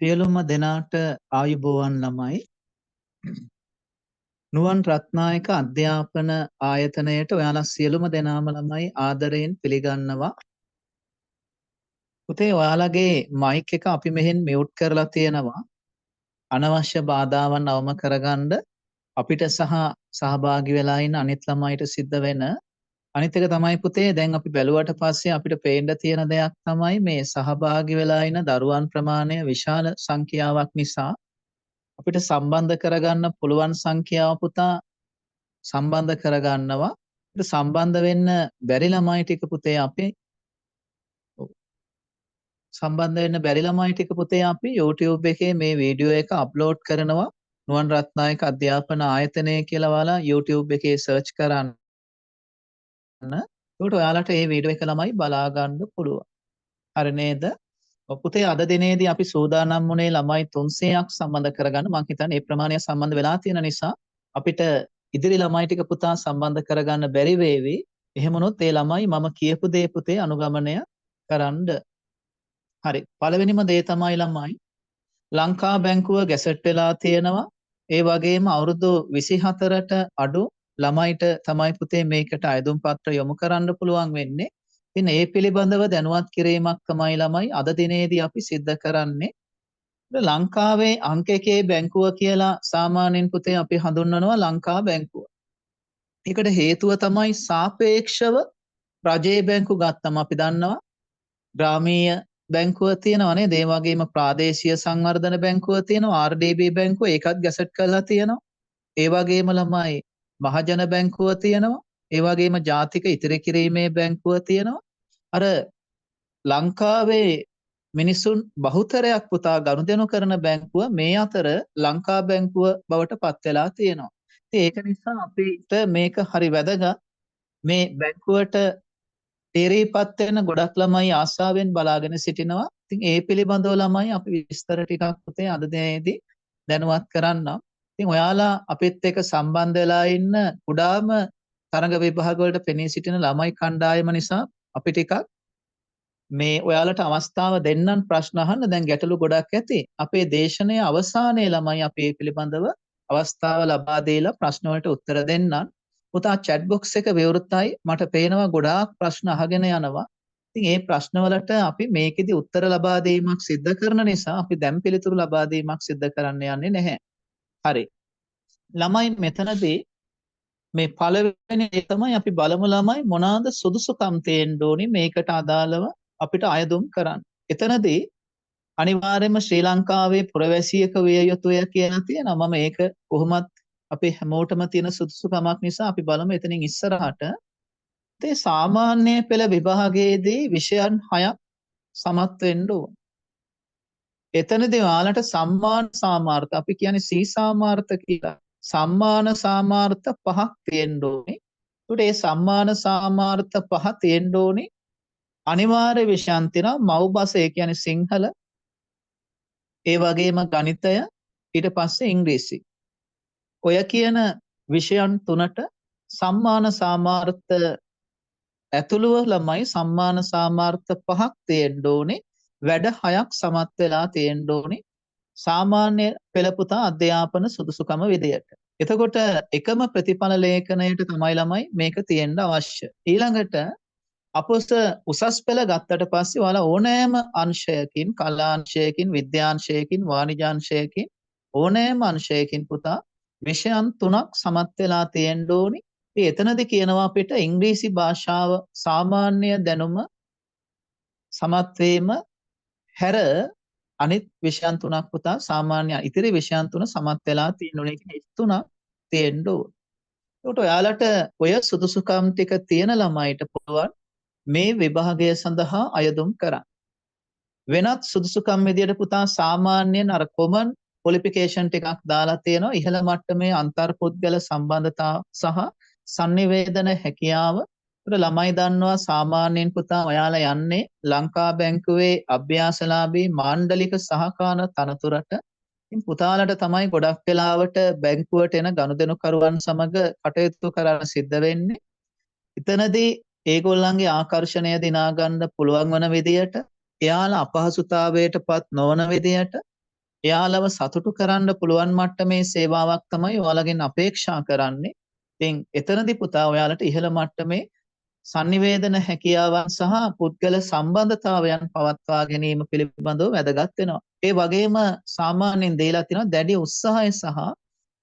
සියලුම දෙනාට ආයුබෝවන් ළමයි. නුවන් රත්නායක අධ්‍යාපන ආයතනයට ඔයාලා සියලුම දෙනාම ළමයි ආදරයෙන් පිළිගන්නවා. පුතේ ඔයාලගේ මයික් එක අපි මෙහෙන් මියුට් කරලා තියෙනවා. අනවශ්‍ය බාධාවන් අවම කරගන්න අපිට සහභාගී වෙලා ඉන්න අනිත් ළමයිට සිද්ධ වෙන අනිත් එක තමයි පුතේ දැන් අපි බැලුවට පස්සේ අපිට පේන්න තියෙන දෙයක් තමයි මේ සහභාගී වෙලා ඉන්න දරුවන් ප්‍රමාණය විශාල සංඛ්‍යාවක් නිසා අපිට සම්බන්ධ කරගන්න පුළුවන් සංඛ්‍යාව පුතා සම්බන්ධ කරගන්නවා. අපිට සම්බන්ධ වෙන්න බැරි ළමයි ටික පුතේ අපි සම්බන්ධ වෙන්න බැරි ළමයි ටික පුතේ අපි YouTube එකේ මේ වීඩියෝ එක අප්ලෝඩ් කරනවා. නුවන් රත්නායක අධ්‍යාපන ආයතනය කියලා ඔයාලා YouTube එකේ සර්ච් කරන්න. ඒකට ඔයාලට මේ වීඩියෝ එක ළමයි බලා ගන්න පුළුවන්. හරි නේද? පුතේ අද දිනේදී අපි සූදානම් වුණේ ළමයි 300ක් සම්බන්ධ කරගන්න. මම හිතන්නේ මේ ප්‍රමාණය සම්බන්ධ වෙලා තියෙන නිසා අපිට ඉදිරි ළමයි ටික පුතා සම්බන්ධ කරගන්න බැරි වේවි. එහෙම වුණොත් ඒ ළමයි මම කියපු දේ පුතේ අනුගමනය කරන්න. හරි. පළවෙනිම දේ තමයි ළමයි ලංකා බැංකුව ගැසට් වෙලා තියෙනවා. ඒ වගේම අවුරුදු 24ට අඩු ළමයිට තමයි පුතේ මේකට අයදුම් පත්‍ර යොමු කරන්න පුළුවන් වෙන්නේ. ඉතින් ඒ පිළිබඳව දැනුවත් කිරීමක් තමයි ළමයි අද දිනේදී අපි සිද්ධ කරන්නේ. ලංකාවේ අංක 1 බැංකුව කියලා සාමාන්‍යයෙන් පුතේ අපි හඳුන්වනවා ලංකා බැංකුව. ඒකට හේතුව තමයි සාපේක්ෂව රජයේ බැංකු ගත්තම අපි දන්නවා ග්‍රාමීය බැංකුව තියෙනවා නේද? ඒ වගේම ප්‍රාදේශීය සංවර්ධන බැංකුව තියෙනවා, RDB බැංකුව ඒකත් ගැසට් කරලා තියෙනවා. ඒ වගේම ළමයි මහජන බැංකුව තියෙනවා. ඒ වගේම ජාතික ඉතිරි කිරීමේ බැංකුව තියෙනවා. අර ලංකාවේ මිනිසුන් බහුතරයක් පුතා ගනුදෙනු කරන බැංකුව මේ අතර ලංකා බැංකුව බවට පත් වෙලා තියෙනවා. ඉතින් ඒක නිසා අපිට මේක හරි වැදගත්. මේ බැංකුවට තේරීපත් වෙන ගොඩක් ළමයි ආසාවෙන් බලාගෙන සිටිනවා. ඉතින් ඒ පිළිබඳව ළමයි අපි විස්තර ටිකක් පුතේ අද දිනේදී දැනුවත් කරන්නම්. ඉතින් ඔයාලා අපිත් එක්ක සම්බන්ධ වෙලා ඉන්න කුඩාම තරඟ විභාග වලට පෙනී සිටින ළමයි කණ්ඩායම නිසා අපි ටිකක් මේ ඔයාලට අවස්ථාව දෙන්නම් ප්‍රශ්න අහන්න. දැන් ගැටලු ගොඩක් ඇති. අපේ දේශනයේ අවසානයේ ළමයි අපි මේ පිළිබඳව අවස්ථාව ලබා දීලා ප්‍රශ්න වලට උත්තර දෙන්නම්. පුතා chat box එක විවෘතයි. මට පේනවා ගොඩාක් ප්‍රශ්න අහගෙන යනවා. ඉතින් මේ ප්‍රශ්න වලට අපි මේකෙදි උත්තර ලබා දීමක් සිද්ධ කරන නිසා අපි දැන් පිළිතුරු ලබා දීමක් සිද්ධ කරන්න යන්නේ නැහැ. හරි. ළමයි මෙතනදී මේ පළවෙනි දේ තමයි අපි බලමු ළමයි මොනවාද සුදුසුකම් තියෙන්න ඕනි මේකට අදාළව අපිට අයදුම් කරන්න. එතනදී අනිවාර්යයෙන්ම ශ්‍රී ලංකාවේ පුරවැසියෙක් විය යුතුය කියලා තියෙනවා. මම ඒක කොහොමත් අපේ හැමෝටම තියෙන සුදුසුකමක් නිසා අපි බලමු එතනින් ඉස්සරහට. ඒ සාමාන්‍ය පෙළ විභාගයේදී විෂයන් 6ක් සමත් වෙන්න ඕන. එතනදී ඔයාලට සම්මාන සාමාර්ථ අපි කියන්නේ සී සාමාර්ථ කියලා. සම්මාන සාමාර්ථ 5ක් තියෙන්න ඕනේ. ඒකට මේ සම්මාන සාමාර්ථ 5 තියෙන්න ඕනේ. අනිවාර්ය විෂයන් තියෙනවා මව් භාෂ ඒ කියන්නේ සිංහල. ඒ වගේම ගණිතය ඊට පස්සේ ඉංග්‍රීසි. ඔය කියන විෂයන් තුනට සම්මාන සාමාර්ථ ඇතුළුව ළමයි සම්මාන සාමාර්ථ 5ක් තියෙන්න ඕනේ. වැඩ 6ක් සමත් වෙලා තියෙන්න ඕනේ. සාමාන්‍ය පෙළ පුතා අධ්‍යාපන සුදුසුකම විදියට. එතකොට එකම ප්‍රතිඵල ලේඛනයට තමයි ළමයි මේක තියෙන්න අවශ්‍ය. ඊළඟට අපොස උසස් පෙළ ගත්තට පස්සේ ඔයාලා ඕනෑම අංශයකින් කලාංශයකින් විද්‍යාංශයකින් වාණිජාංශයකින් ඕනෑම අංශයකින් පුතා විෂයන් 3ක් සමත් වෙලා තියෙන්න ඕනි. ඉතින් එතනදී කියනවා අපිට ඉංග්‍රීසි භාෂාව සාමාන්‍ය දැනුම සමත් වීම හැර අනිත් විෂයන් 3ක් පුතා සාමාන්‍ය ඉතිරි විෂයන් 3 සමත් වෙලා තියෙන්න ඕනේ. ඒක 3ක් තියෙන්න ඕනේ. ඒකට ඔයාලට ඔය සුදුසුකම් ටික තියෙන ළමයිට පුළුවන් මේ විභාගය සඳහා අයදුම් කරන්න. වෙනත් සුදුසුකම් විදියට පුතා සාමාන්‍යයෙන් අර කොමන් ක්වොලිෆිකේෂන් ටිකක් දාලා තියෙනවා. ඉහළ මට්ටමේ අන්තර්පුද්ගල සම්බන්ධතා සහ sannivedana හැකියාව. ඒකට ළමයි දන්නවා සාමාන්‍යයෙන් පුතා ඔයාලා යන්නේ ලංකා බැංකුවේ අභ්‍යාසලාභී මාණ්ඩලික සහකාර තනතුරට. ඉතින් පුතාලට තමයි ගොඩක් වෙලාවට බැංකුවට එන ගනුදෙනුකරුවන් සමග කටයුතු කරන්න සිද්ධ වෙන්නේ. එතනදී ඒගොල්ලන්ගේ ආකර්ෂණය දිනා ගන්න පුළුවන් වන විදියට, එයාලා අපහසුතාවයටපත් නොවන විදියට එයාලව සතුටු කරන්න පුළුවන් මට්ටමේ සේවාවක් තමයි ඔයාලගෙන් අපේක්ෂා කරන්නේ. ඉතින් එතනදී පුතා ඔයාලට ඉහළ මට්ටමේ sannivedana හැකියාවන් සහ පුද්ගල සම්බන්ධතාවයන් පවත්වා ගැනීම පිළිබඳව වැදගත් වෙනවා. ඒ වගේම සාමාන්‍යයෙන් දීලා තියෙනවා දැඩි උත්සාහය සහ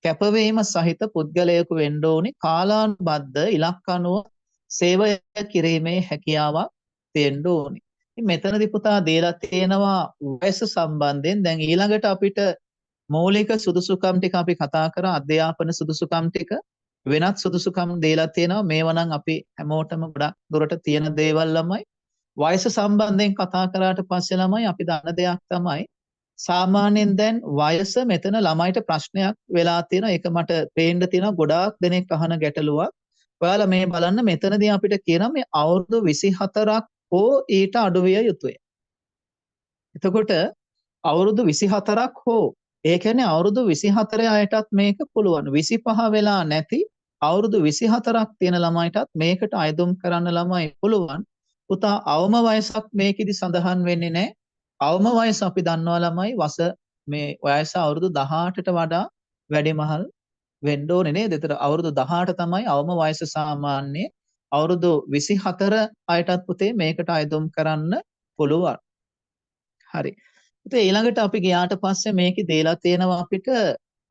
කැපවීම සහිත පුද්ගලයෙකු වෙන්න ඕනි. කාලානුබද්ධ ඉලක්ක අනුව සේවය කිරීමේ හැකියාවක් තියෙන්න ඕනි. ඉතින් මෙතනදී පුතා දීලා තියෙනවා වයස සම්බන්ධයෙන්. දැන් ඊළඟට අපිට මৌলিක සුදුසුකම් ටික අපි කතා කරා. අධ්‍යාපන සුදුසුකම් ටික වෙනත් සුදුසුකම් දීලා තියෙනවා. මේවා නම් අපි හැමෝටම ගොඩක් දුරට තියෙන දේවල් ළමයි. වයස සම්බන්ධයෙන් කතා කරාට පස්සේ ළමයි අපි දන්න දෙයක් තමයි සාමාන්‍යයෙන් දැන් වයස මෙතන ළමයිට ප්‍රශ්නයක් වෙලා තියෙනවා. ඒක මට පේන්න තියෙනවා ගොඩාක් දෙනෙක් අහන ගැටලුවක්. ඔයාලා මේ බලන්න මෙතනදී අපිට කියනවා මේ අවුරුදු 24ක් හෝ ඊට අඩු විය යුතුය. එතකොට අවුරුදු 24ක් හෝ ඒ කියන්නේ අවුරුදු 24 අයටත් මේක පුළුවන්. 25 වෙලා නැති අවුරුදු 24ක් තියෙන ළමයිටත් මේකට අයදුම් කරන්න ළමයි පුළුවන්. පුතා අවම වයසක් මේකෙදි සඳහන් වෙන්නේ නැහැ. අවම වයස අපි දන්නවා ළමයි මේ වයස අවුරුදු 18ට වඩා වැඩිමහල් වෙන්න ඕනේ නේද? ඒතර අවුරුදු 18 තමයි අවම වයස සාමාන්‍ය. අවුරුදු 24 අයටත් පුතේ මේකට අයදුම් කරන්න පුළුවන්. හරි. ඉතින් ඊළඟට අපි ගියාට පස්සේ මේකේ දීලා තියෙනවා අපිට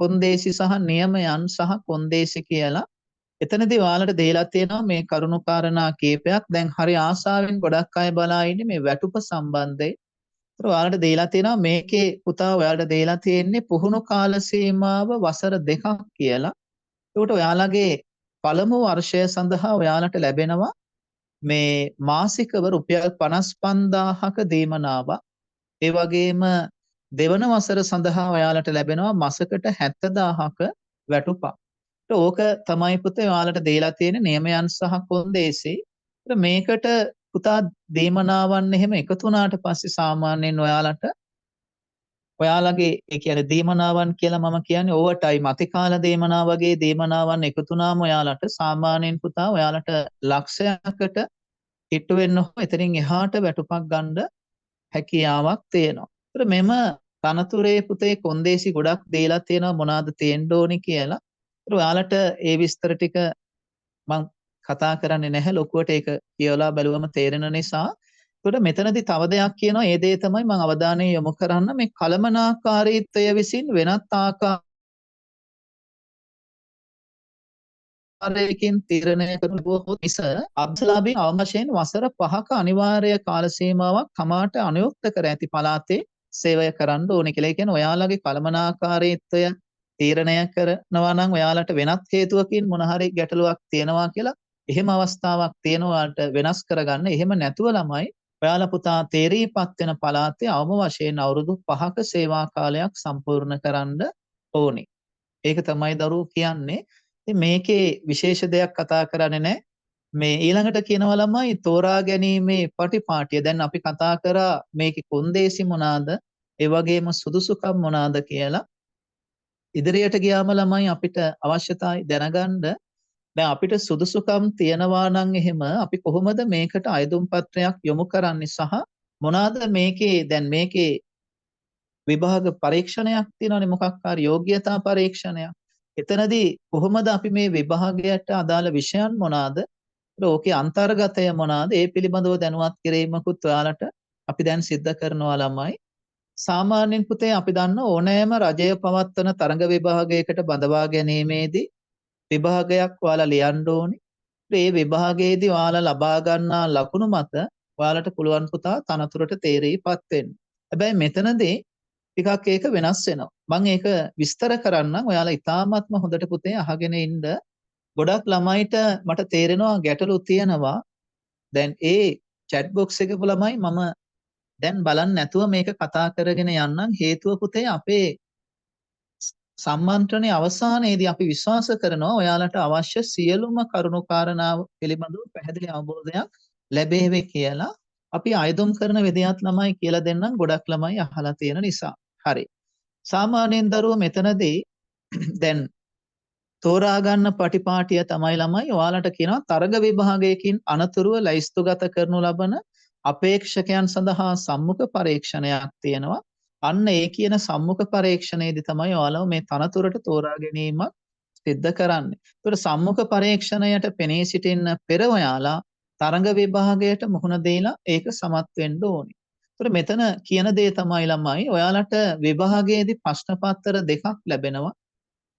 කොන්දේසි සහ නියමයන් සහ කොන්දේසි කියලා. එතනදී ඔයාලට දීලා තියෙනවා මේ කරුණු කාරණා කීපයක්. දැන් හරි ආසාවෙන් ගොඩක් අය බලා ඉන්නේ මේ වැටුප සම්බන්ධයෙන්. ඒතර ඔයාලට දීලා තියෙනවා මේකේ පුතා ඔයාලට දීලා තියෙන්නේ පුහුණු කාල සීමාව වසර 2ක් කියලා. ඒකට ඔයාලගේ පළමු වර්ෂය සඳහා ඔයාලට ලැබෙනවා මේ මාසිකව රුපියල් 55000ක දීමනාවක්. ඒ වගේම දෙවන වසර සඳහා ඔයාලට ලැබෙනවා මාසකට 70000ක වැටුපක්. ඕක තමයි පුතේ ඔයාලට දීලා තියෙන නියමයන් සහ කොන්දේසි. මේකට පුතා දීමනාවන් එහෙම එකතු වුණාට පස්සේ සාමාන්‍යයෙන් ඔයාලගේ ඒ කියන්නේ දීමනාවන් කියලා මම කියන්නේ ඕවර් ටයිම් අතිකාල දීමනා වගේ දීමනාවන් එකතු වුණාම ඔයාලට සාමාන්‍යයෙන් පුතා ඔයාලට ලක්ෂයකට හිටු වෙන්න එතනින් එහාට වැටුපක් ගන්න හැකියාවක් තියෙනවා. ඒතර මෙම තනතුරේ පුතේ කොන්දේසි ගොඩක් දීලා තියෙනවා මොනවාද තියෙන්න ඕනි කියලා. ඒතර ඔයාලට ඒ විස්තර ටික මම කතා කරන්නේ නැහැ ලොකුවට ඒක කියවලා බැලුවම තේරෙන නිසා. ඒකට මෙතනදී තව දෙයක් කියනවා. ඒ දේ තමයි මම අවධානය යොමු කරන්න මේ කලමනාකාරීත්වය විසින් වෙනත් ආකාරයකින් තීරණය කරන බොහෝ මිස අබ්සලාභී අවම වශයෙන් වසර 5ක අනිවාර්ය කාල සීමාවක් තමාට අනුයුක්ත කර ඇති පළාතේ සේවය කරන්න ඕනේ කියලා. ඒ කියන්නේ ඔයාලගේ කලමනාකාරීත්වය තීරණය කරනවා නම් ඔයාලට වෙනත් හේතුවකින් මොන හරි ගැටලුවක් තියෙනවා කියලා එහෙම අවස්ථාවක් තියෙනවාට වෙනස් කරගන්න. එහෙම නැතුව ළමයි ඔයාලා පුතා තේරීපත් වෙන පළාතේ අවම වශයෙන් අවුරුදු 5ක සේවා කාලයක් සම්පූර්ණ කරන්න ඕනේ. ඒක තමයි දරුවෝ කියන්නේ. ඉතින් මේකේ විශේෂ දෙයක් කතා කරන්නේ නැහැ. මේ ඊළඟට කියනවා ළමයි තෝරා ගැනීමේ පටිපාටිය. දැන් අපි කතා කරා මේකේ කොන්දේසි මොනවාද? ඒ වගේම සුදුසුකම් මොනවාද කියලා. ඉදිරියට ගියාම ළමයි අපිට අවශ්‍යතාවයි දැනගන්න දැන් අපිට සුදුසුකම් තියනවා නම් එහෙම අපි කොහොමද මේකට අයදුම් පත්‍රයක් යොමු කරන්නේ සහ මොනවාද මේකේ විභාග පරීක්ෂණයක් තියෙනවානේ මොකක් හරි යෝග්‍යතා පරීක්ෂණයක්. එතනදී කොහොමද අපි මේ විභාගයට අදාළ විෂයන් මොනවාද? ඕකේ අන්තර්ගතය මොනවාද? ඒ පිළිබඳව දැනුවත් කිරීමකුත් ඔයාලට අපි දැන් සිද්ධ කරනවා ළමයි. සාමාන්‍යයෙන් පුතේ අපි දන්න ඕනෑම රජය පවත්වන තරඟ විභාගයකට බඳවා ගැනීමේදී විභාගයක් ඔයාලා ලියන්න ඕනේ. ඒ විභාගයේදී ඔයාලා ලබා ගන්නා ලකුණු මත ඔයාලට පුළුවන් පුතා තනතුරට තේරීපත් වෙන්න. හැබැයි මෙතනදී ටිකක් ඒක වෙනස් වෙනවා. මම ඒක විස්තර කරන්නම්. ඔයාලා ඉතාමත්ම හොඳට පුතේ අහගෙන ඉන්න. ගොඩක් ළමයිට මට තේරෙනවා ගැටලු තියෙනවා. දැන් ඒ chat box එකේ ළමයි මම දැන් බලන්න නැතුව මේක කතා කරගෙන යන්නම්. හේතුව පුතේ අපේ සම්මන්ත්‍රණයේ අවසානයේදී අපි විශ්වාස කරනවා ඔයාලට අවශ්‍ය සියලුම කරුණු කාරණා පිළිබඳව පැහැදිලි අවබෝධයක් ලැබේවි කියලා. අපි අයදුම් කරන විදියත් ළමයි කියලා දෙන්නම්. ගොඩක් ළමයි අහලා තියෙන නිසා. හරි. සාමාන්‍යයෙන් දරුවෝ මෙතනදී දැන් තෝරා ගන්න පටිපාටිය තමයි ළමයි ඔයාලට කියනවා තරග විභාගයකින් අනතුරුව ලැයිස්තුගත කරනු ලබන අපේක්ෂකයන් සඳහා සම්මුඛ පරීක්ෂණයක් තියෙනවා. අන්න ඒ කියන සම්මුඛ පරීක්ෂණයේදී තමයි ඔයාලව මේ තනතුරට තෝරා ගැනීමක් සිද්ධ කරන්නේ. ඒතකොට සම්මුඛ පරීක්ෂණයට පෙනී සිටින්න පෙර ඔයාලා තරඟ විභාගයට මුහුණ දීලා ඒක සමත් වෙන්න ඕනේ. ඒතකොට මෙතන කියන දේ තමයි ළමයි ඔයාලට විභාගයේදී ප්‍රශ්න පත්‍ර දෙකක් ලැබෙනවා.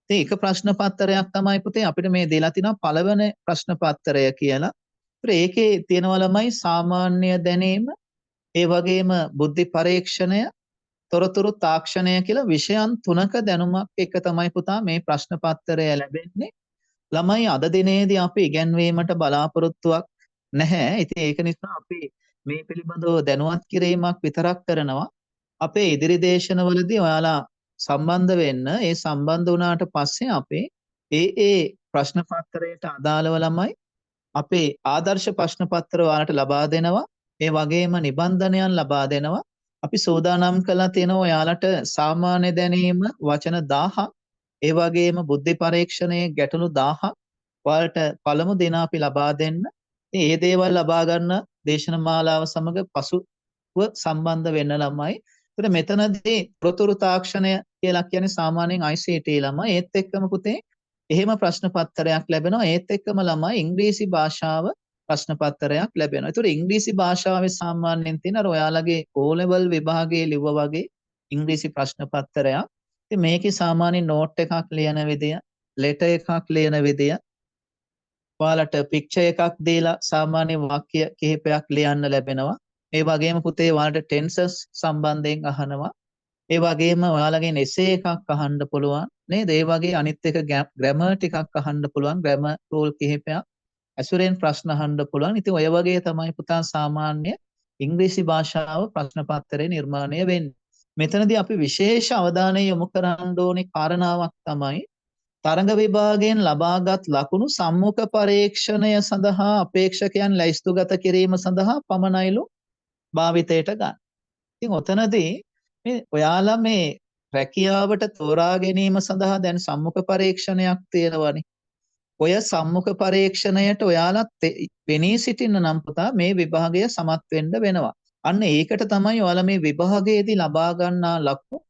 ඉතින් එක ප්‍රශ්න පත්‍රයක් තමයි පුතේ අපිට මේ දීලා තිනවා පළවෙනි ප්‍රශ්න පත්‍රය කියලා. ඒතකොට ඒකේ තියෙනවා ළමයි සාමාන්‍ය දැනීම, ඒ වගේම බුද්ධි පරීක්ෂණය, තොරතුරු තාක්ෂණය කියලා විෂයන් 3ක දැනුමක් එක තමයි පුතා මේ ප්‍රශ්න පත්‍රය ලැබෙන්නේ. ළමයි අද දිනේදී අපි ඉගැන්වීමට බලාපොරොත්තුවක් නැහැ. ඉතින් ඒක නිසා අපි මේ පිළිබඳව දැනුවත් කිරීමක් විතරක් කරනවා. අපේ ඉදිරි දේශනවලදී ඔයාලා සම්බන්ධ වෙන්න. ඒ සම්බන්ධ වුණාට පස්සේ අපේ ඒ ප්‍රශ්න පත්‍රයට අදාළව ළමයි අපේ ආදර්ශ ප්‍රශ්න පත්‍ර ඔයාලට ලබා දෙනවා. ඒ වගේම නිබන්ධනයන් ලබා දෙනවා. අපි සූදානම් කළා තියෙනවා ඔයාලට සාමාන්‍ය දැනීම වචන 1000ක්, ඒ වගේම බුද්ධි පරීක්ෂණයේ ගැටලු 1000ක් ඔයාලට පළමු දින අපි ලබා දෙන්න. ඉතින් මේ දේවල් ලබා ගන්න දේශන මාලාව සමග පසුව සම්බන්ධ වෙන්න ළමයි. ඒතර මෙතනදී තොරතුරු තාක්ෂණය කියලා කියන්නේ සාමාන්‍යයෙන් ICT ළමයි. ඒත් එක්කම පුතේ එහෙම ප්‍රශ්න පත්‍රයක් ලැබෙනවා. ඒත් එක්කම ළමයි ඉංග්‍රීසි භාෂාව ප්‍රශ්න පත්‍රයක් ලැබෙනවා. ඒතර ඉංග්‍රීසි භාෂාවේ සාමාන්‍යයෙන් තියෙන අර ඔයාලගේ O level විභාගයේ ලිව්වා වගේ ඉංග්‍රීසි ප්‍රශ්න පත්‍රයක්. ඉතින් මේකේ සාමාන්‍ය නෝට් එකක් ලියන විදිය, ලෙටර් එකක් ලියන විදිය, ඔයාලට පික්චර් එකක් දීලා සාමාන්‍ය වාක්‍ය කිහිපයක් ලියන්න ලැබෙනවා. ඒ වගේම පුතේ ඔයාලට ටෙන්සස් සම්බන්ධයෙන් අහනවා. ඒ වගේම ඔයාලගෙන් එසේ එකක් අහන්න පුළුවන් නේද? ඒ වගේ අනිත් එක ග්‍රැමර් ටිකක් අහන්න පුළුවන්. ග්‍රැමර් රූල් කිහිපයක් ඇසුරෙන් ප්‍රශ්න අහන්න පුළුවන්. ඉතින් ඔය වගේ තමයි පුතා සාමාන්‍ය ඉංග්‍රීසි භාෂාව ප්‍රශ්න පත්‍රය නිර්මාණය වෙන්නේ. මෙතනදී අපි විශේෂ අවධානය යොමු කරන්න ඕනේ කාරණාවක් තමයි තරඟ විභාගයෙන් ලබාගත් ලකුණු සම්මුඛ පරීක්ෂණය සඳහා අපේක්ෂකයන් ලැයිස්තුගත කිරීම සඳහා පමණයිලු භාවිතයට ගන්න. ඉතින් ඔතනදී මේ ඔයාලා මේ රැකියාවට තෝරා ගැනීම සඳහා දැන් සම්මුඛ පරීක්ෂණයක් තියෙනවනේ. ඔය සම්මුඛ පරීක්ෂණයට ඔයාලා පෙනී සිටින්න නම් පුතා මේ විභාගය සමත් වෙන්න වෙනවා. අන්න ඒකට තමයි ඔයාලා මේ විභාගයේදී ලබා ගන්නා ලකුණු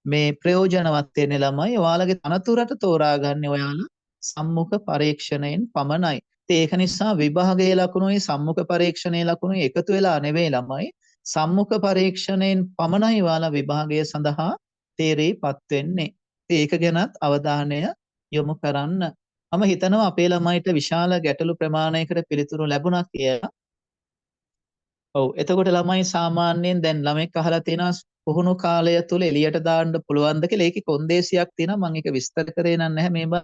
මේ ප්‍රයෝජනවත් වෙන්නේ ළමයි. ඔයාලගේ තනතුරට තෝරාගන්නේ ඔයාලා සම්මුඛ පරීක්ෂණයෙන් පමණයි. ඉතින් ඒක නිසා විභාගයේ ලකුණුයි සම්මුඛ පරීක්ෂණයේ ලකුණුයි එකතු වෙලා නෙවෙයි ළමයි. සම්මුඛ පරීක්ෂණයෙන් පමණයි ඔයාලා විභාගය සඳහා තේරීපත් වෙන්නේ. ඉතින් ඒක ගැනත් අවධානය යොමු කරන්න. මම හිතනවා අපේ ළමයිට විශාල ගැටලු ප්‍රමාණයකට පිළිතුරු ලැබුණා කියලා. ඔව් එතකොට ළමයි සාමාන්‍යයෙන් දැන් ළමෙක් අහලා තියෙනවා පුහුණු කාලය තුල එළියට දාන්න පුළුවන්ද කියලා. ඒකේ කොන්දේසියක් තියෙනවා. මම ඒක විස්තර කරේ නැහැ මේ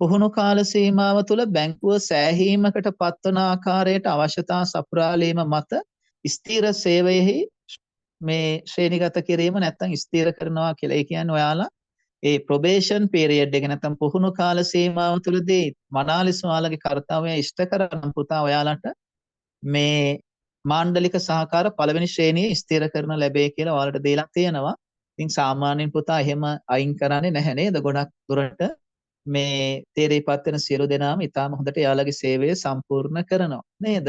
පුහුණු කාල සීමාව තුල බැංකුව සෑහීමකට පත්වන ආකාරයට අවශ්‍යතා සපුරාලීම මත ස්ථීර සේවයෙහි මේ ශ්‍රේණිගත කිරීම නැත්නම් ස්ථීර කරනවා කියලා. ඒ කියන්නේ ඔයාලා ඒ ප්‍රොබේෂන් පීරියඩ් එක නැත්නම් පුහුණු කාල සීමාව තුලදී මනාලෙස ඔයාලගේ කාර්යය ඉෂ්ට කරන පුතා ඔයාලට මේ මාණ්ඩලික සහකාර පළවෙනි ශ්‍රේණියේ ස්ථිර කරන ලැබේ කියලා ඔයාලට දීලා තියෙනවා. ඉතින් සාමාන්‍යයෙන් පුතා එහෙම අයින් කරන්නේ නැහැ නේද? ගොඩක් දුරට මේ තේරීපත් වෙන සියලු දෙනාම ඉතාම හොඳට එයාලගේ සේවය සම්පූර්ණ කරනවා නේද?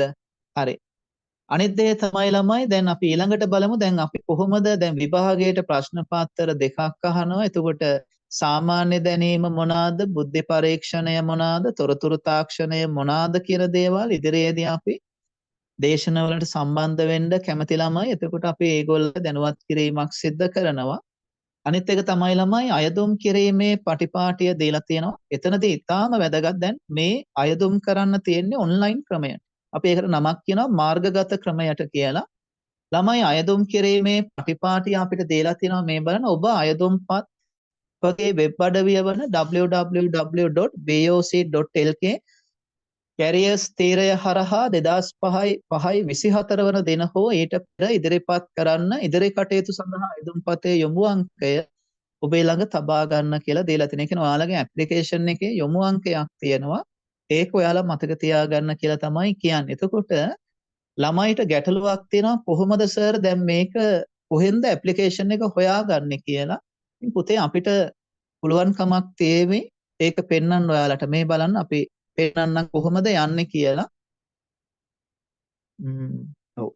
හරි. අනිත් දේ තමයි ළමයි දැන් අපි ඊළඟට බලමු දැන් අපි කොහොමද දැන් විභාගයට ප්‍රශ්න පත්‍ර දෙකක් අහනවා. එතකොට සාමාන්‍ය දැනීම මොනවාද? බුද්ධි පරීක්ෂණය මොනවාද? තොරතුරු තාක්ෂණය මොනවාද කියන දේවල් ඉදිරියේදී අපි දේශනවලට සම්බන්ධ වෙන්න කැමති ළමයි. එතකොට අපි ඒගොල්ලෝ දැනුවත් කිරීමක් සිද්ධ කරනවා. අනිත් එක තමයි ළමයි අයදුම් කිරීමේ පටිපාටිය දීලා තියෙනවා. එතනදී ඊටාම වැදගත් දැන් මේ අයදුම් කරන්න තියෙන්නේ ඔන්ලයින් ක්‍රමයට. අපි ඒකට නමක් කියනවා මාර්ගගත ක්‍රමයට කියලා. ළමයි අයදුම් කිරීමේ පටිපාටිය අපිට දීලා තියෙනවා මේ බලන්න ඔබ අයදුම්පත් ඔබගේ වෙබ් අඩවිය වන www.boc.lk කැරියර්ස් තීරය හරහා 2005/5/24 වන දින හෝ ඊට පෙර ඉදිරිපත් කරන්න ඉදිරි කටයුතු සඳහා අයදුම්පතේ යොමු අංකය ඔබේ ළඟ තබා ගන්න කියලා දීලා තියෙනවා. ඒ කියන්නේ ඔයාලගේ ඇප්ලිකේෂන් එකේ යොමු අංකයක් තියෙනවා. ඒක ඔයාලා මතක තියාගන්න කියලා තමයි කියන්නේ. එතකොට ළමයිට ගැටලුවක් තියෙනවා කොහොමද සර් දැන් මේක කොහෙන්ද ඇප්ලිකේෂන් එක හොයාගන්නේ කියලා. ඉතින් පුතේ අපිට පුළුවන් කමක් තියෙවි ඒක පෙන්වන්න ඔයාලට. මේ බලන්න අපි පෙන්වන්නම් කොහොමද යන්නේ කියලා. ඔව්.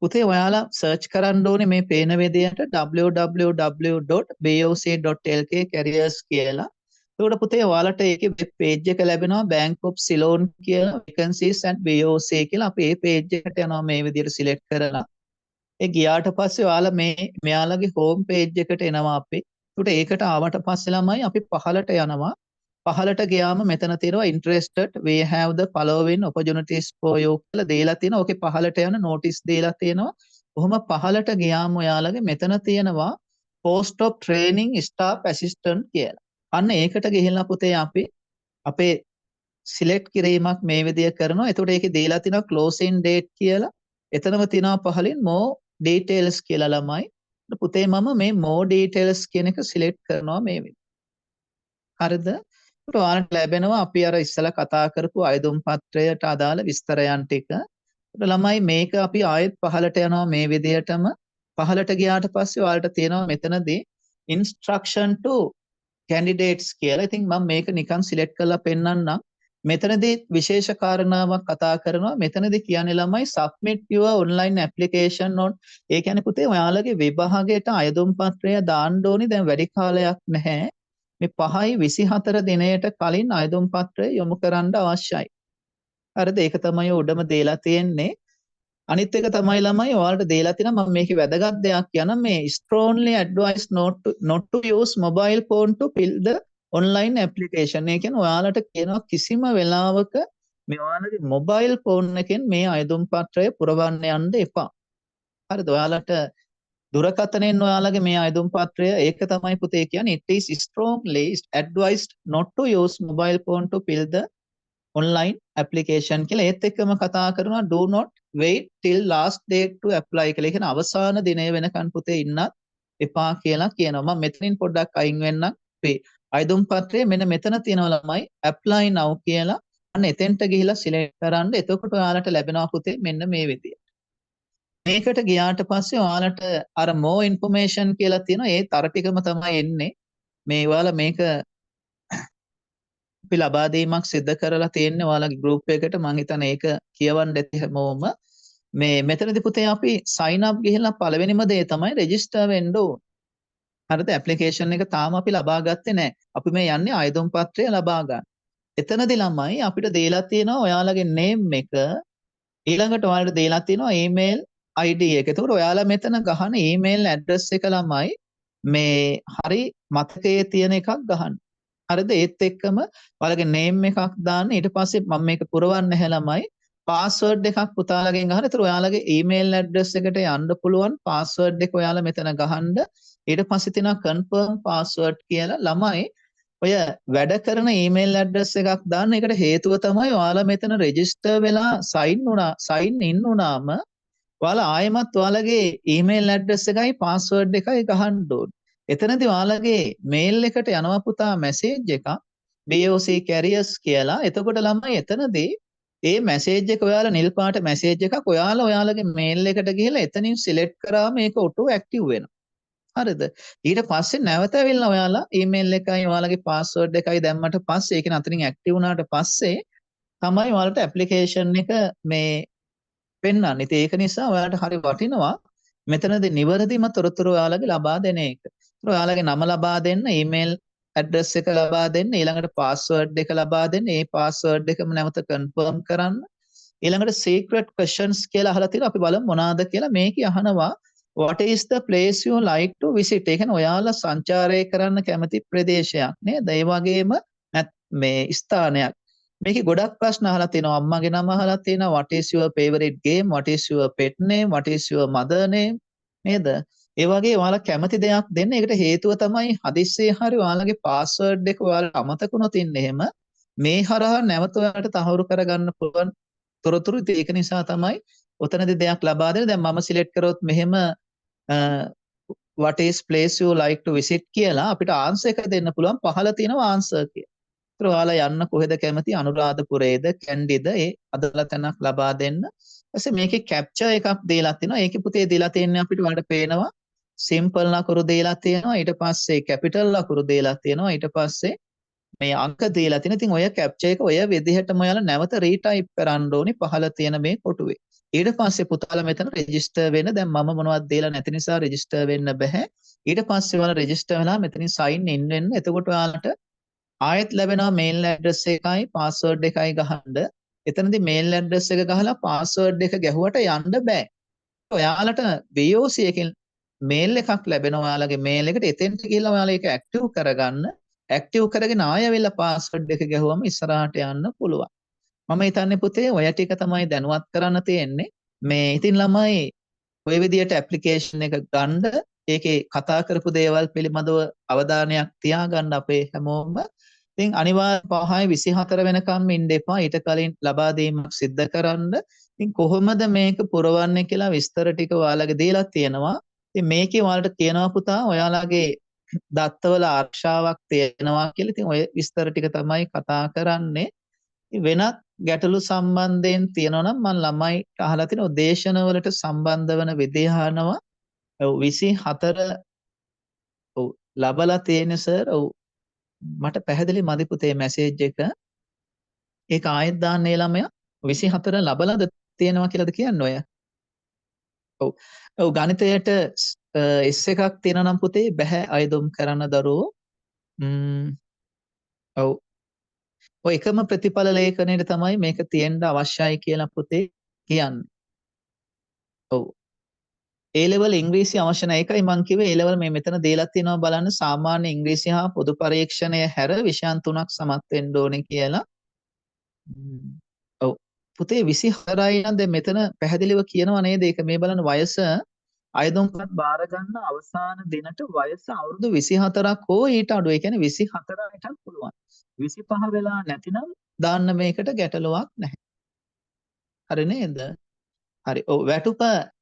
පුතේ ඔයාලා සර්ච් කරන්න ඕනේ මේ පේන විදියට www.boc.lk careers කියලා. එතකොට පුතේ ඔයාලට ඒකේ වෙබ් පේජ් එක ලැබෙනවා Bank of Ceylon කියලා vacancies at BOC කියලා. අපි මේ පේජ් එකට යනවා මේ විදියට සිලෙක්ට් කරලා. ඒ ගියාට පස්සේ ඔයාලා මෙයාලගේ හෝම් පේජ් එකට එනවා අපි. එතකොට ඒකට ආවට පස්සේ ළමයි අපි පහලට යනවා. පහලට ගියාම මෙතන තියෙනවා interested we have the following opportunities for you කියලා දීලා තියෙනවා. ඕකේ පහලට යන notice දීලා තියෙනවා. කොහොම පහලට ගියාම ඔයාලගේ මෙතන තියෙනවා post of training staff assistant කියලා. අන්න ඒකට ගිහිල්ලා පුතේ අපි අපේ select කිරීමක් මේ විදිය කරනවා. එතකොට ඒකේ දීලා තියෙනවා closing date කියලා. එතනම තියෙනවා පහලින් more details කියලා ළමයි. පුතේ මම මේ more details කියන එක select කරනවා මේ විදිය. හරිද? ඒකට ඔයාලට ලැබෙනවා අපි අර ඉස්සලා කතා කරපු අයදුම් පත්‍රයට අදාළ විස්තරයන් ටික. ඒකට ළමයි මේක අපි ආයෙත් පහලට යනවා මේ විදියටම. පහලට ගියාට පස්සේ ඔයාලට තියෙනවා මෙතනදී instruction to candidates කියලා. ඉතින් මම මේක නිකන් select කරලා පෙන්නන්නම්. මෙතනදී විශේෂ කාරණාවක් කතා කරනවා. මෙතනදී කියන්නේ ළමයි submit your online application on. ඒ කියන්නේ පුතේ ඔයාලගේ විභාගයට අයදුම් පත්‍රය දාන්න ඕනි. දැන් වැඩි කාලයක් නැහැ. මේ 5/24 දිනයට කලින් අයදුම් පත්‍රය යොමු කරන්න අවශ්‍යයි. හරිද? ඒක තමයි උඩම දීලා තියෙන්නේ. අනිත් එක තමයි ළමයි ඔයාලට දීලා තියෙනවා මම මේකේ වැදගත් දෙයක් කියන මේ strongly advised not to use mobile phone to fill the online application. ඒ කියන්නේ ඔයාලට කියනවා කිසිම වෙලාවක මේ ඔයාලගේ mobile phone එකෙන් මේ අයදුම් පත්‍රය පුරවන්න යන්න එපා. හරිද? ඔයාලට දුරකථනයෙන් ඔයාලගේ මේ අයදුම් පත්‍රය ඒක තමයි පුතේ කියන්නේ it is strongly advised not to use mobile phone to fill the online application කියලා. ඒත් එක්කම කතා කරනවා do not wait till last date to apply කියලා. ඒ කියන්නේ අවසාන දිනය වෙනකන් පුතේ ඉන්නත් එපා කියලා කියනවා. මම මෙතනින් පොඩ්ඩක් අයින් වෙන්නම්. මේ අයදුම් පත්‍රයේ මෙන්න මෙතන තියෙනවා ළමයි apply now කියලා. අන්න එතෙන්ට ගිහිලා select කරන්න. එතකොට ඔයාලට ලැබෙනවා පුතේ මෙන්න මේ විදිය. මේකට ගියාට පස්සේ ඔයාලට අර more information කියලා තියෙනවා. ඒ තර ටිකම තමයි එන්නේ. මේ ඔයාලා මේක අපි ලබා දීමක් සිදු කරලා තියෙන්නේ ඔයාලගේ group එකට. මම හිතන්නේ ඒක කියවන්න ඇති හැමෝම. මේ මෙතනදී පුතේ අපි sign up ගිහිල්ලා පළවෙනිම දේ තමයි register වෙන්න ඕන. හරිද? application එක තාම අපි ලබා ගත්තේ නැහැ. අපි මේ යන්නේ අයදුම් පත්‍රය ලබා ගන්න. එතනදී ළමයි අපිට දීලා තියෙනවා ඔයාලගේ name එක. ඊළඟට ඔයාලට දීලා තියෙනවා email ID එක. ඒතකොට ඔයාලා මෙතන ගහන email address එක ළමයි මේ හරි මතකයේ තියෙන එකක් ගහන්න. හරිද? ඒත් එක්කම ඔයාලගේ name එකක් දාන්න. ඊට පස්සේ මම මේක පුරවන්න නැහැ ළමයි. password එකක් පුතාලගෙන් අහන්න. ඒතර ඔයාලගේ email address එකට යන්න පුළුවන් password එක ඔයාලා මෙතන ගහන්න. ඊට පස්සේ තියෙනවා confirm password කියලා. ළමයි ඔය වැඩ කරන email address එකක් දාන්න. ඒකට හේතුව තමයි ඔයාලා මෙතන register වෙලා sign in වුණාම ඔයාලා ආයෙමත් ඔයාලගේ email address එකයි password එකයි ගහන්න ඕනේ. එතනදී ඔයාලගේ mail එකට යනවා පුතා message එකක් BOC careers කියලා. එතකොට ළමයි එතනදී ඒ message එක ඔයාලා නිල් පාට message එකක් ඔයාලා ඔයාලගේ mail එකට ගිහලා එතනින් select කරාම ඒක auto active වෙනවා. හරිද? ඊට පස්සේ නැවත ඇවිල්ලා ඔයාලා email එකයි ඔයාලගේ password එකයි දැම්මට පස්සේ ඒක නතරින් active වුණාට පස්සේ තමයි ඔයාලට application එක මේ පෙන්වන්නේ. ඉතින් ඒක නිසා ඔයාලට හරි වටිනවා මෙතනදී නිවැරදිම තොරතුරු ඔයාලගේ ලබා දෙන එක. ඒත් ඔයාලගේ නම ලබා දෙන්න, email address එක ලබා දෙන්න, ඊළඟට password එක ලබා දෙන්න, ඒ password එකම නැවත confirm කරන්න. ඊළඟට secret questions කියලා අහලා තියෙනවා. අපි බලමු මොනවාද කියලා. මේකේ අහනවා what is the place you like to visit? ඒ කියන්නේ ඔයාලා සංචාරය කරන්න කැමති ප්‍රදේශයක් නේද? ඒ වගේම මේ ස්ථානයක්. මේකේ ගොඩක් ප්‍රශ්න අහලා තියෙනවා. අම්මගේ නම අහලා තියෙනවා. What is your favorite game? What is your pet name? What is your mother name? නේද? ඒ වගේ ඔයාලා කැමති දෙයක් දෙන්න. ඒකට හේතුව තමයි හදිස්සියේ හරි ඔයාලගේ password එක ඔයාලට අමතක වුණොත් එහෙම මේ හරහා නැවත ඔයාලට තහවුරු කරගන්න පුළුවන් තොරතුරු. ඉතින් ඒක නිසා තමයි ඔතනදී දෙයක් ලබා දෙන්න. දැන් මම select කරොත් මෙහෙම what is place you like to visit කියලා අපිට answer එක දෙන්න පුළුවන්. පහළ තියෙනවා answer කියලා. ඒතර ඔයාලා යන්න කොහෙද කැමති? අනුරාධපුරේද, කැන්ඩිද? ඒ අදාළ තැනක් ලබා දෙන්න. ඊපස්සේ මේකේ capture එකක් දීලා තිනවා. ඒකේ පුතේ දීලා තියෙන්නේ අපිට ඔයාලට පේනවා simple ලකුරු දීලා තියෙනවා. ඊට පස්සේ capital ලකුරු දීලා තියෙනවා. ඊට පස්සේ මේ අංක දීලා තියෙනවා. ඉතින් ඔය capture එක ඔය විදිහටම ඔයාලා නැවත retype කරන්න ඕනේ පහළ තියෙන මේ කොටුවේ. ඊට පස්සේ පුතාලා මෙතන රෙජිස්ටර් වෙන්න දැන් මම මොනවද දීලා නැති නිසා රෙජිස්ටර් වෙන්න බෑ. ඊට පස්සේ ඔයාලා රෙජිස්ටර් වෙලා මෙතනින් සයින් ඉන් වෙන්න. එතකොට ඔයාලට ආයෙත් ලැබෙනවා මේල් ඇඩ්‍රස් එකයි පාස්වර්ඩ් එකයි ගහන්න. එතනදී මේල් ඇඩ්‍රස් එක ගහලා පාස්වර්ඩ් එක ගැහුවට යන්න බෑ. ඔයාලට VOC එකෙන් මේල් එකක් ලැබෙනවා ඔයාලගේ මේල් එකට. එතෙන්ට ගිහලා ඔයාලා ඒක ඇක්ටිව් කරගන්න. ඇක්ටිව් කරගෙන ආයෙ වෙලා පාස්වර්ඩ් එක ගැහුවම ඉස්සරහට යන්න පුළුවන්. මම හිතන්නේ පුතේ ඔය ටික තමයි දැනුවත් කරන්න තියෙන්නේ. මේ ඉතින් ළමයි ඔය විදියට ඇප්ලිකේෂන් එක ගන්න ඒකේ කතා කරපු දේවල් පිළිබඳව අවධානයක් තියාගන්න අපේ හැමෝම. ඉතින් අනිවාර්යයෙන් 5:24 වෙනකම් ඉන්න එපා. ඊට කලින් ලබා දීමක් සිද්ධ කරන්න. ඉතින් කොහොමද මේක පුරවන්නේ කියලා විස්තර ටික ඔයාලගේ දීලා තියෙනවා. ඉතින් මේකේ ඔයාලට කියනවා පුතා ඔයාලගේ දත්තවල ආරක්ෂාවක් තියෙනවා කියලා. ඉතින් ඔය විස්තර ටික තමයි කතා කරන්නේ. වෙනත් ගැටලු සම්බන්ධයෙන් තියෙනවා නම් මම ළමයිට අහලා තිනවා දේශනවලට සම්බන්ධ වෙන විදිහ අහනවා. 24 ඔව් ලබලා තියෙන සර්. ඔව් මට පැහැදිලි මදි පුතේ මැසේජ් එක. ඒක ආයෙත් දාන්නේ ළමයා 24 ලබලාද තියෙනවා කියලාද කියන්නේ ඔය? ඔව්. ඔව් ගණිතයට S එකක් තියෙනවා නම් පුතේ බෑ අයදුම් කරන්න දරුවෝ. ඔව්. ඔය එකම ප්‍රතිඵල ලේඛනයේ තමයි මේක තියෙන්න අවශ්‍යයි කියලා පුතේ කියන්නේ. ඔව්. A level ඉංග්‍රීසි අවශ්‍ය නැහැ. ඒකයි මම කිව්වේ A level මේ මෙතන දීලා තියෙනවා බලන්න සාමාන්‍ය ඉංග්‍රීසි හා පොදු පරීක්ෂණය හැර විෂයන් 3ක් සමත් වෙන්න ඕනේ කියලා. ඔව්. පුතේ 24යි නම් දැන් මෙතන පැහැදිලිව කියනවා නේද? ඒක මේ බලන්න වයස අයදුම්පත් බාර ගන්න අවසාන දිනට වයස අවුරුදු 24ක් හෝ ඊට අඩු. ඒ කියන්නේ 24ටත් පුළුවන්. 25 වෙලා නැතිනම් දාන්න මේකට ගැටලුවක් නැහැ. හරි නේද? හරි. ඔව් වැටුප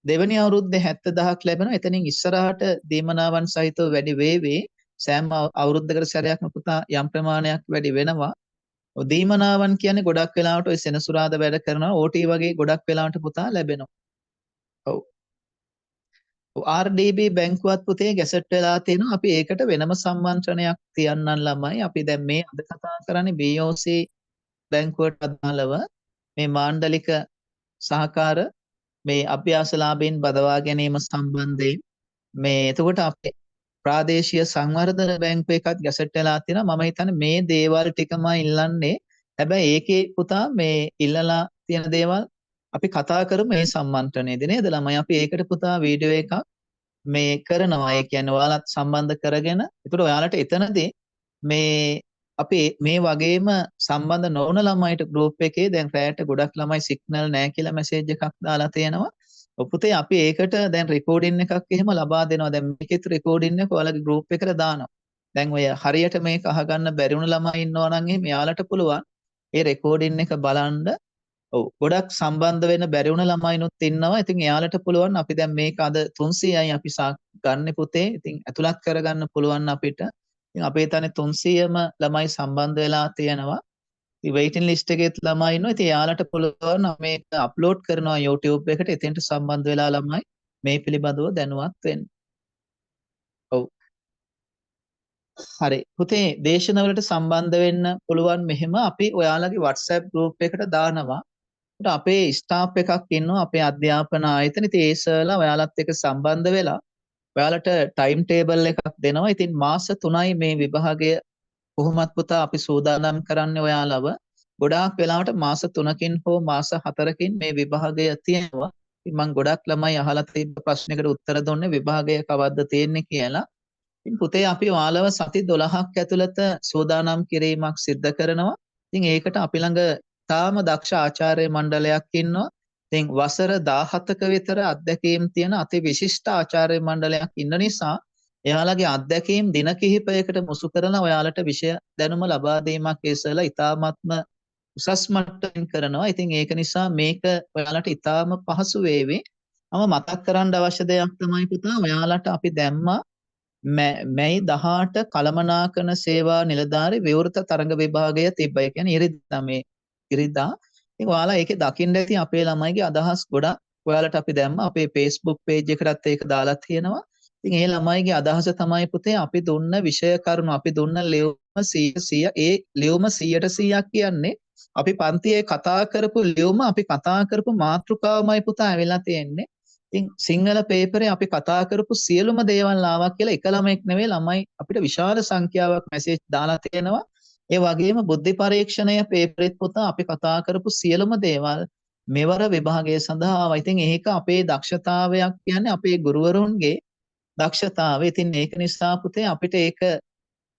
දෙවෙනි අවුරුද්දේ 70000ක් ලැබෙනවා. එතනින් ඉස්සරහට දීමනාවන් සහිතව වැඩි වේවි. සෑම අවුරුද්දකට සැරයක්ම පුතා යම් ප්‍රමාණයක් වැඩි වෙනවා. ඔව් දීමනාවන් කියන්නේ ගොඩක් වෙලාවට ඔය සෙනසුරාදා වැඩ කරනවා. OT වගේ ගොඩක් වෙලාවට පුතා ලැබෙනවා. ඔව්. RDB බැංකුවත් පුතේ ගැසට් වෙලා තියෙනවා. අපි ඒකට වෙනම සම්මන්ත්‍රණයක් තියන්නම් ළමයි. අපි දැන් මේ අද කතා කරන්නේ BOC බැංකුවට අදාළව මේ මාණ්ඩලික සහකාර මේ අභ්‍යාසලාභීන් බදවා ගැනීම සම්බන්ධයෙන් මේ එතකොට අපේ ප්‍රාදේශීය සංවර්ධන බැංකුව එකත් ගැසට් වෙලා තියෙනවා. මම හිතන්නේ මේ දේවල් ටිකමයි ඉල්ලන්නේ. හැබැයි ඒකේ පුතා මේ ඉල්ලලා තියෙන දේවල් අපි කතා කරමු මේ සම්මන්ත්‍රණයේදී නේද ළමයි? අපි ඒකට පුතා වීඩියෝ එකක් මේ කරනවා. ඒ කියන්නේ ඔයාලත් සම්බන්ධ කරගෙන ඒකට ඔයාලට එතනදී මේ අපි මේ වගේම සම්බන්ධ නොවන ළමයිට ගෲප් එකේ දැන් රැයට ගොඩක් ළමයි සිග්නල් නැහැ කියලා මැසේජ් එකක් දාලා තියෙනවා. පුතේ අපි ඒකට දැන් රෙකෝඩින් එකක් එහෙම ලබා දෙනවා. දැන් මේකෙත් රෙකෝඩින් එක ඔයාලගේ ගෲප් එකට දානවා. දැන් ඔය හරියට මේක අහගන්න බැරි වුණ ළමයි ඉන්නවා නම් එහෙම යාලට පුළුවන් ඒ රෙකෝඩින් එක බලන්න. ඔව් ගොඩක් සම්බන්ධ වෙන්න බැරි වුණ ළමයිනුත් ඉන්නවා. ඉතින් එයාලට පුළුවන් අපි දැන් මේක අද 300යි අපි ගන්න පුතේ. ඉතින් ඇතුළත් කරගන්න පුළුවන් අපිට. ඉතින් අපේ තනේ 300ම ළමයි සම්බන්ධ වෙලා තියෙනවා. ඉතින් waiting list එකේත් ළමයි ඉන්නවා. ඉතින් එයාලට පුළුවන් මේක අප්ලෝඩ් කරනවා YouTube එකට. එතෙන්ට සම්බන්ධ වෙලා ළමයි මේ පිළිබඳව දැනුවත් වෙන්න. ඔව්. හරි. පුතේ දේශනවලට සම්බන්ධ වෙන්න පුළුවන් මෙහෙම අපි ඔයාලගේ WhatsApp group එකට දානවා. අපේ ස්ටාෆ් එකක් ඉන්නවා අපේ අධ්‍යාපන ආයතන. ඉතින් ඒ සර්ලා ඔයාලත් එක්ක සම්බන්ධ වෙලා ඔයාලට ටයිම් ටේබල් එකක් දෙනවා. ඉතින් මාස 3යි මේ විභාගය කොහොමත් පුතා අපි සූදානම් කරන්නේ ඔයාලව. ගොඩාක් වෙලාවට මාස 3කින් හෝ මාස 4කින් මේ විභාගය තියෙනවා. ඉතින් මම ගොඩක් ළමයි අහලා තිබ්බ ප්‍රශ්නයකට උත්තර දුන්නේ විභාගය කවද්ද තියෙන්නේ කියලා. ඉතින් පුතේ අපි ඔයාලව සති 12ක් ඇතුළත සූදානම් කිරීමක් සිද්ධ කරනවා. ඉතින් ඒකට අපි ළඟ තාම දක්ෂ ආචාර්ය මණ්ඩලයක් ඉන්නවා. ඉතින් වසර 17ක විතර අත්දැකීම් තියෙන අති විශිෂ්ට ආචාර්ය මණ්ඩලයක් ඉන්න නිසා එයාලගේ අත්දැකීම් දින කිහිපයකට මුසු කරලා ඔයාලට විෂය දැනුම ලබා දීමක් ඒසලා ඉතාමත්ම උසස් මට්ටමින් කරනවා. ඉතින් ඒක නිසා මේක ඔයාලට ඉතාම පහසු වේවි. මම මතක් කරන්න අවශ්‍ය දෙයක් තමයි පුතා ඔයාලට අපි දැම්මා මැයි 18 කළමනාකරණ සේවා නිලධාරී විවෘත තරඟ විභාගය තිබ්බා. ඒ කියන්නේ ඉරිදා. ඉතින් ඔයාලා ඒකේ දකින්න ඇති අපේ ළමයිගේ අදහස් ගොඩක් ඔයාලට අපි දැම්මා. අපේ Facebook page එකටත් ඒක දාලා තියෙනවා. ඉතින් ඒ ළමයිගේ අදහස තමයි පුතේ අපි දුන්න විෂය කරුණු අපි දුන්න ලියුම 100% ඒ ලියුම 100% කියන්නේ අපි පන්තියේ කතා කරපු ලියුම අපි කතා කරපු මාතෘකාවමයි පුතා ඇවිල්ලා තියෙන්නේ. ඉතින් සිංහල පේපරේ අපි කතා කරපු සියලුම දේවල් ආවා කියලා එක ළමෙක් නෙවෙයි ළමයි අපිට විශාල සංඛ්‍යාවක් මැසේජ් දාලා තියෙනවා. ඒ වගේම බුද්ධි පරීක්ෂණය පේපරෙත් පුතා අපි කතා කරපු සියලුම දේවල් මෙවර විභාගය සඳහා ආවා. ඉතින් ඒක අපේ දක්ෂතාවයක් කියන්නේ අපේ ගුරුවරුන්ගේ දක්ෂතාවය. ඉතින් ඒක නිසා පුතේ අපිට ඒක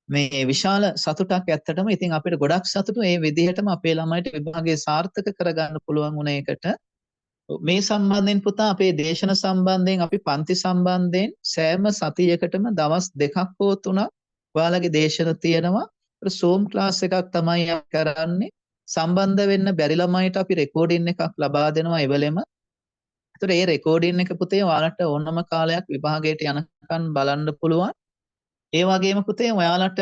මේ විශාල සතුටක් ඇත්තටම. ඉතින් අපිට ගොඩක් සතුටු මේ විදිහටම අපේ ළමයිට විභාගය සාර්ථක කරගන්න පුළුවන් වුණ එකට. මේ සම්බන්ධයෙන් පුතා අපේ දේශන සම්බන්ධයෙන් අපි පන්ති සම්බන්ධයෙන් සෑම සතියකටම දවස් 2ක් හෝ 3ක් ඔයාලගේ දේශන තියෙනවා. ඒක Zoom ක්ලාස් එකක් තමයි අපි කරන්නේ. සම්බන්ධ වෙන්න බැරි ළමයිට අපි රෙකෝඩින් එකක් ලබා දෙනවා එවලෙම. ඒතර ඒ රෙකෝඩින් එක පුතේ ඔයාලට ඕනම කාලයක් විභාගයට යනකම් බලන්න පුළුවන්. ඒ වගේම පුතේ ඔයාලට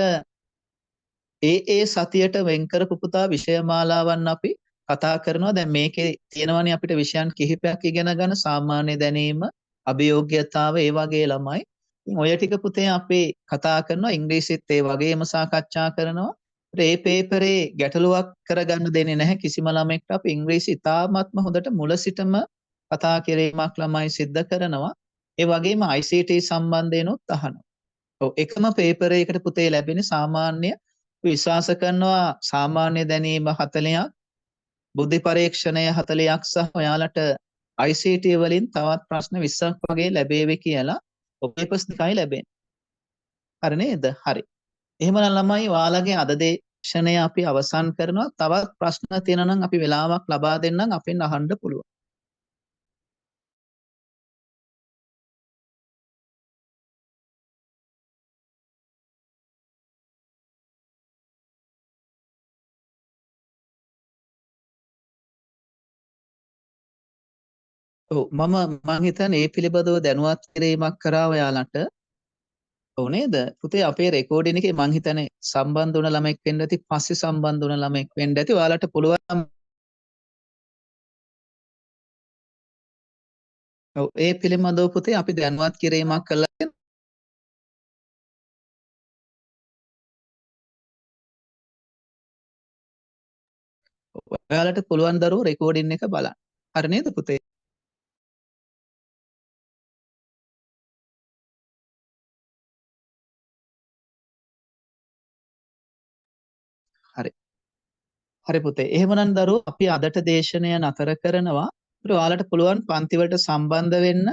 ඒ සතියට වෙන් කරපු පුතා විෂය මාලාවන් අපි කතා කරනවා. දැන් මේකේ තියෙනවනේ අපිට විෂයන් කිහිපයක් ඉගෙන ගන්න සාමාන්‍ය දැනීම, අභියෝග්‍යතාව ඒ වගේ ළමයි. ඉතින් ඔය ටික පුතේ අපි කතා කරනවා. ඉංග්‍රීසිත් ඒ වගේම සාකච්ඡා කරනවා. ඒ පේපරේ ගැටලුවක් කරගන්න දෙන්නේ නැහැ කිසිම ළමෙක්ට. අපි ඉංග්‍රීසි ඉතාමත්ම හොඳට මුල සිටම කතා කිරීමක් ළමයි සිද්ධ කරනවා. ඒ වගේම ICT සම්බන්ධයෙන්ුත් අහනවා. ඔව් එකම පේපර් එකකට පුතේ ලැබෙන සාමාන්‍ය විශ්වාස කරනවා සාමාන්‍ය දැනීම 40ක් බුද්ධි පරීක්ෂණය 40ක් සහ ඔයාලට ICT වලින් තවත් ප්‍රශ්න 20ක් වගේ ලැබේවි කියලා පේපර්ස් දෙකයි ලැබෙන්නේ. හරි නේද? හරි. එහෙමනම් ළමයි ඔයාලගේ අද දේශනය අපි අවසන් කරනවා. තවත් ප්‍රශ්න තියෙනවා නම් අපි වෙලාවක් ලබා දෙන්නම් අපෙන් අහන්න පුළුවන්. ඔව් මම හිතන්නේ මේ පිළිබඳව දැනුවත් කිරීමක් කරා ඔයාලට. ඔව් නේද? පුතේ අපේ රෙකෝඩින් එකේ මං හිතන්නේ සම්බන්ධ වුණ ළමෙක් වෙන්න ඇති, පස්සේ සම්බන්ධ වුණ ළමෙක් වෙන්න ඇති. ඔයාලට පුළුවන් ඔව් ඒ පිළිබඳව පුතේ අපි දැනුවත් කිරීමක් කළා. ඔයාලට පුළුවන් දරුවෝ රෙකෝඩින් එක බලන්න. හරි නේද පුතේ? හරි. හරි පුතේ. එහෙමනම් දරුවෝ අපි අදට දේශනය නතර කරනවා. ඒත් ඔයාලට පුළුවන් පන්ති වලට සම්බන්ධ වෙන්න.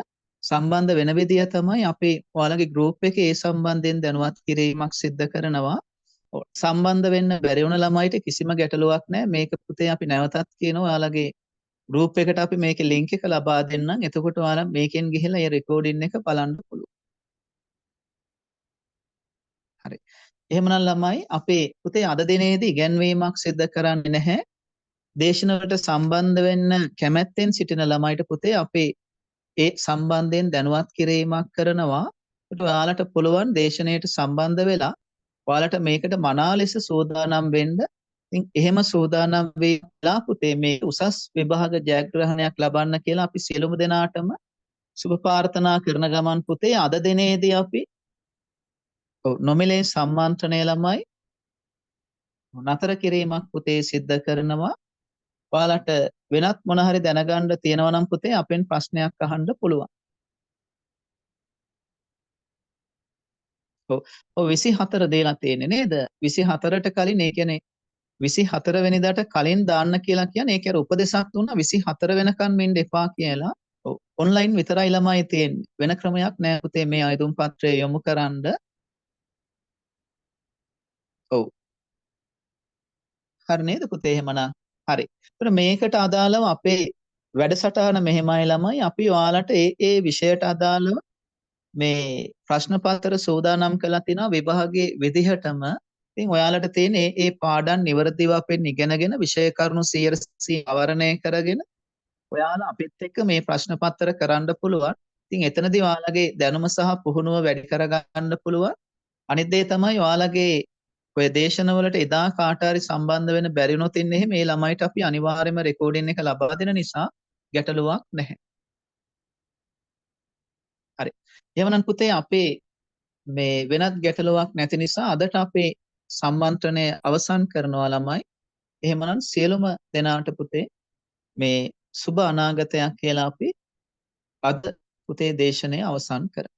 සම්බන්ධ වෙන විදිය තමයි අපි ඔයාලගේ ගෲප් එකේ ඒ සම්බන්ධයෙන් දැනුවත් කිරීමක් සිද්ධ කරනවා. සම්බන්ධ වෙන්න බැරි වුණ ළමයිට කිසිම ගැටලුවක් නැහැ. මේක පුතේ අපි නැවතත් කියනවා ඔයාලගේ ගෲප් එකට අපි මේකේ ලින්ක් එක ලබා දෙන්නම්. එතකොට ඔයාලා මේකෙන් ගිහිල්ලා ඒ රෙකෝඩින් එක බලන්න පුළුවන්. හරි. එහෙමනම් ළමයි අපේ පුතේ අද දිනේදී ඉගැන්වීමක් සිදු කරන්නේ නැහැ. දේශනාවට සම්බන්ධ වෙන්න කැමැත්තෙන් සිටින ළමයිට පුතේ අපේ ඒ සම්බන්ධයෙන් දැනුවත් කිරීමක් කරනවා. ඒකට ඔයාලට පුළුවන් දේශනාවට සම්බන්ධ වෙලා ඔයාලට මේකට මනා ලෙස සූදානම් වෙන්න. ඉතින් එහෙම සූදානම් වෙලා පුතේ මේ උසස් විභාග ජයග්‍රහණයක් ලබන්න කියලා අපි සියලුම දෙනාටම සුබ ප්‍රාර්ථනා කරන ගමන් පුතේ අද දිනේදී අපි නොමිලේ සම්මාන්ත්‍රණය ළමයි නතර කිරීමක් පුතේ සිද්ධ කරනවා. ඔයාලට වෙනත් මොන හරි දැනගන්න තියෙනවා නම් පුතේ අපෙන් ප්‍රශ්නයක් අහන්න පුළුවන්. ඔව්. ඔව් 24 දේලා තියෙන්නේ නේද? 24ට කලින් ඒ කියන්නේ 24 වෙනිදාට කලින් දාන්න කියලා කියන්නේ ඒක අර උපදේශක් දුන්නා 24 වෙනකන් මෙන්න එපා කියලා. ඔව්. ඔන්ලයින් විතරයි ළමයි තියෙන්නේ. වෙන ක්‍රමයක් නෑ පුතේ මේ ආයුධම් පත්‍රය යොමු කරන්න. ඔව්. හරි නේද පුතේ එහෙමනම්? හරි. ඒතර මේකට අදාළව අපේ වැඩසටහන මෙහෙමයි ළමයි අපි ඔයාලට ඒ විෂයට අදාළව මේ ප්‍රශ්න පත්‍ර සූදානම් කරලා තිනවා විභාගයේ විදිහටම. ඉතින් ඔයාලට තියෙන ඒ පාඩම් නිවර්දිව අපෙන් ඉගෙනගෙන විෂය කරුණු 100% අවරණය කරගෙන ඔයාලා අපිත් එක්ක මේ ප්‍රශ්න පත්‍ර කරන්න පුළුවන්. ඉතින් එතනදී ඔයාලගේ දැනුම සහ පුහුණුව වැඩි කරගන්න පුළුවන්. අනිත් දේ තමයි ඔයාලගේ ඔය දේශනවලට එදා කාට හරි සම්බන්ධ වෙන්න බැරි වුණොත් ඉන්නේ එහෙම මේ ළමයිට අපි අනිවාර්යයෙන්ම රෙකෝඩින් එක ලබා දෙන නිසා ගැටලුවක් නැහැ. හරි. එහෙමනම් පුතේ අපේ මේ වෙනත් ගැටලුවක් නැති නිසා අදට අපේ සම්මන්ත්‍රණය අවසන් කරනවා ළමයි. එහෙමනම් සියලුම දෙනාට පුතේ මේ සුබ අනාගතයක් කියලා අපි අද පුතේ දේශනය අවසන් කරමු.